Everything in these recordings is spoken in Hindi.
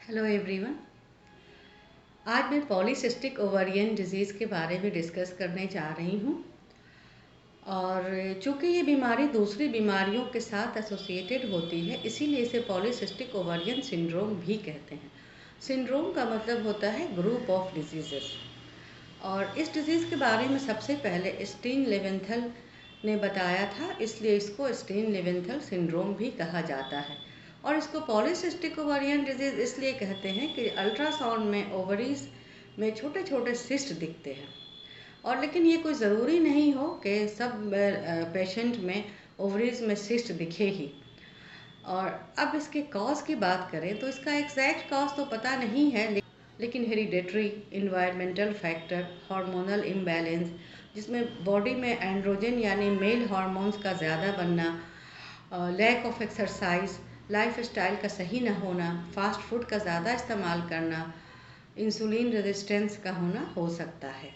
Hello everyone. आज मैं पॉलीसिस्टिक ओवेरियन डिजीज़ के बारे में डिस्कस करने जा रही हूँ। और चूँकि ये बीमारी दूसरी बीमारियों के साथ एसोसिएटेड होती है, इसीलिए इसे पॉलीसिस्टिक ओवेरियन सिंड्रोम भी कहते हैं। सिंड्रोम का मतलब होता है ग्रुप ऑफ डिजीज़ेस। और इस डिज़ीज़ के बारे में सबसे पहले स्टीन लेवेंथल ने बताया था, इसलिए इसको स्टीन लेवेंथल सिंड्रोम भी कहा जाता है। और इसको पॉलीसिस्टिक ओवेरियन डिजीज़ इसलिए कहते हैं कि अल्ट्रासाउंड में ओवरीज में छोटे छोटे सिस्ट दिखते हैं। और लेकिन ये कोई ज़रूरी नहीं हो कि सब पेशेंट में ओवरीज में सिस्ट दिखे ही। और अब इसके कॉज की बात करें तो इसका एग्जैक्ट कॉज तो पता नहीं है, लेकिन hereditary, environmental factor, hormonal imbalance जिसमें बॉडी में एंड्रोजन यानी मेल हार्मोन्स का ज़्यादा बनना, lack of exercise, lifestyle का सही न होना, फास्ट फूड का ज़्यादा इस्तेमाल करना, इंसुलिन रेजिस्टेंस का होना हो सकता है।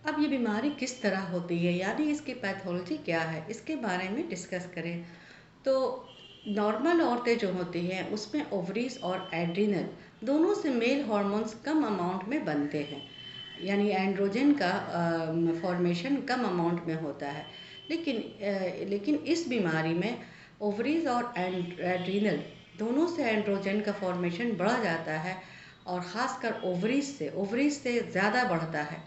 अब ये बीमारी किस तरह होती है, यानी इसकी पैथोलॉजी क्या है, इसके बारे में डिस्कस करें तो नॉर्मल औरतें जो होती हैं उसमें ओवरीज और एड्रिनल दोनों से मेल हार्मोन्स कम अमाउंट में बनते हैं, यानी एंड्रोजन का फॉर्मेशन कम अमाउंट में होता है। लेकिन इस बीमारी में ओवरीज और एड्रिनल दोनों से एंड्रोजन का फॉर्मेशन बढ़ जाता है, और ख़ासकर ओवरीज से ज़्यादा बढ़ता है।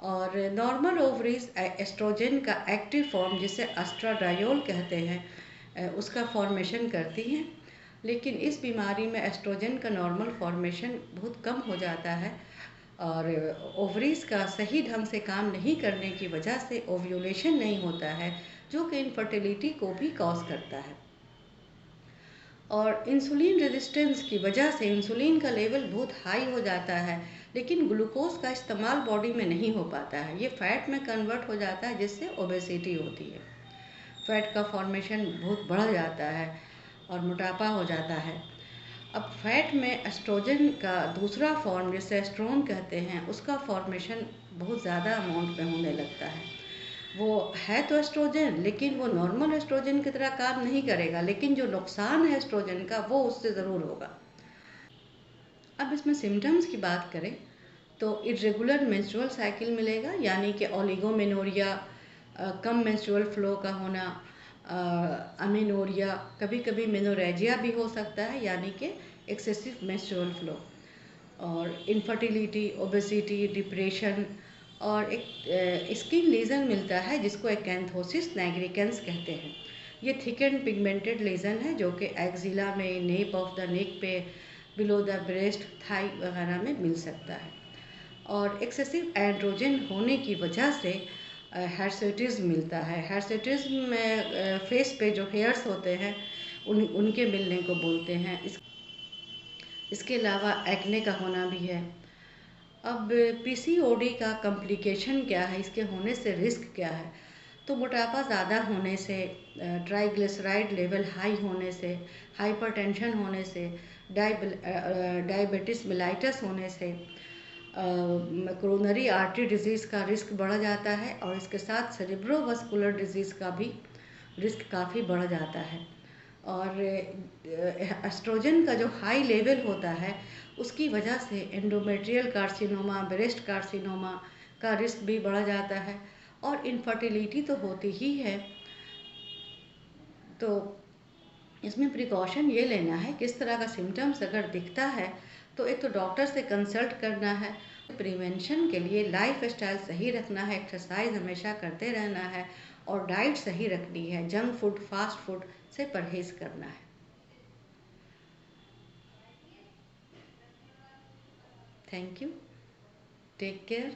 और नॉर्मल ओवरीज एस्ट्रोजन का एक्टिव फॉर्म जिसे एस्ट्राडायोल कहते हैं उसका फॉर्मेशन करती हैं। लेकिन इस बीमारी में एस्ट्रोजन का नॉर्मल फॉर्मेशन बहुत कम हो जाता है, और ओवरीज का सही ढंग से काम नहीं करने की वजह से ओव्यूलेशन नहीं होता है, जो कि इनफर्टिलिटी को भी कॉज करता है। और इंसुलिन रेजिस्टेंस की वजह से इंसुलिन का लेवल बहुत हाई हो जाता है, लेकिन ग्लूकोज का इस्तेमाल बॉडी में नहीं हो पाता है, ये फैट में कन्वर्ट हो जाता है, जिससे ओबेसिटी होती है। फैट का फॉर्मेशन बहुत बढ़ जाता है और मोटापा हो जाता है। अब फैट में एस्ट्रोजन का दूसरा फॉर्म जिसे एस्ट्रोन कहते हैं उसका फॉर्मेशन बहुत ज़्यादा अमाउंट में होने लगता है। वो है तो एस्ट्रोजन, लेकिन वो नॉर्मल एस्ट्रोजन की तरह काम नहीं करेगा, लेकिन जो नुकसान है एस्ट्रोजन का वो उससे ज़रूर होगा। अब इसमें सिम्टम्स की बात करें तो इरेगुलर मेंस्ट्रुअल साइकिल मिलेगा, यानी कि ओलिगोमेनोरिया, कम मेंस्ट्रुअल फ्लो का होना, अमेनोरिया, कभी कभी मेनोरेजिया भी हो सकता है, यानी कि एक्सेसिव मेंस्ट्रुअल फ्लो, और इनफर्टिलिटी, ओबेसिटी, डिप्रेशन, और एक स्किन लीजन मिलता है जिसको एकैंथोसिस नैग्रिकेंस कहते हैं। ये थिक एंड पिगमेंटेड लीजन है जो कि एक्जिला में, नेप ऑफ द नेक पे, बिलो द ब्रेस्ट, थाई वगैरह में मिल सकता है। और एक्सेसिव एंड्रोजन होने की वजह से हार्सिटिज्म मिलता है। हार्सिटिज्म में फेस पे जो हेयर्स होते हैं उनके मिलने को बोलते हैं। इसके अलावा एक्ने का होना भी है। अब पीसीओडी का कॉम्प्लिकेशन क्या है, इसके होने से रिस्क क्या है, तो मोटापा ज़्यादा होने से, ट्राइग्लिसराइड लेवल हाई होने से, हाइपरटेंशन होने से, डायबिटिस मेलाइटस होने से, कोरोनरी आर्टरी डिजीज़ का रिस्क बढ़ जाता है, और इसके साथ सेरेब्रोवास्कुलर डिजीज़ का भी रिस्क काफ़ी बढ़ जाता है। और एस्ट्रोजन का जो हाई लेवल होता है उसकी वजह से एंडोमेट्रियल कार्सिनोमा, ब्रेस्ट कार्सिनोमा का रिस्क भी बढ़ जाता है, और इनफर्टिलिटी तो होती ही है। तो इसमें प्रिकॉशन ये लेना है, किस तरह का सिम्टम्स अगर दिखता है तो एक तो डॉक्टर से कंसल्ट करना है। प्रिवेंशन के लिए लाइफ स्टाइल सही रखना है, एक्सरसाइज हमेशा करते रहना है, और डाइट सही रखनी है, जंक फूड, फास्ट फूड से परहेज़ करना है। Thank you, take care.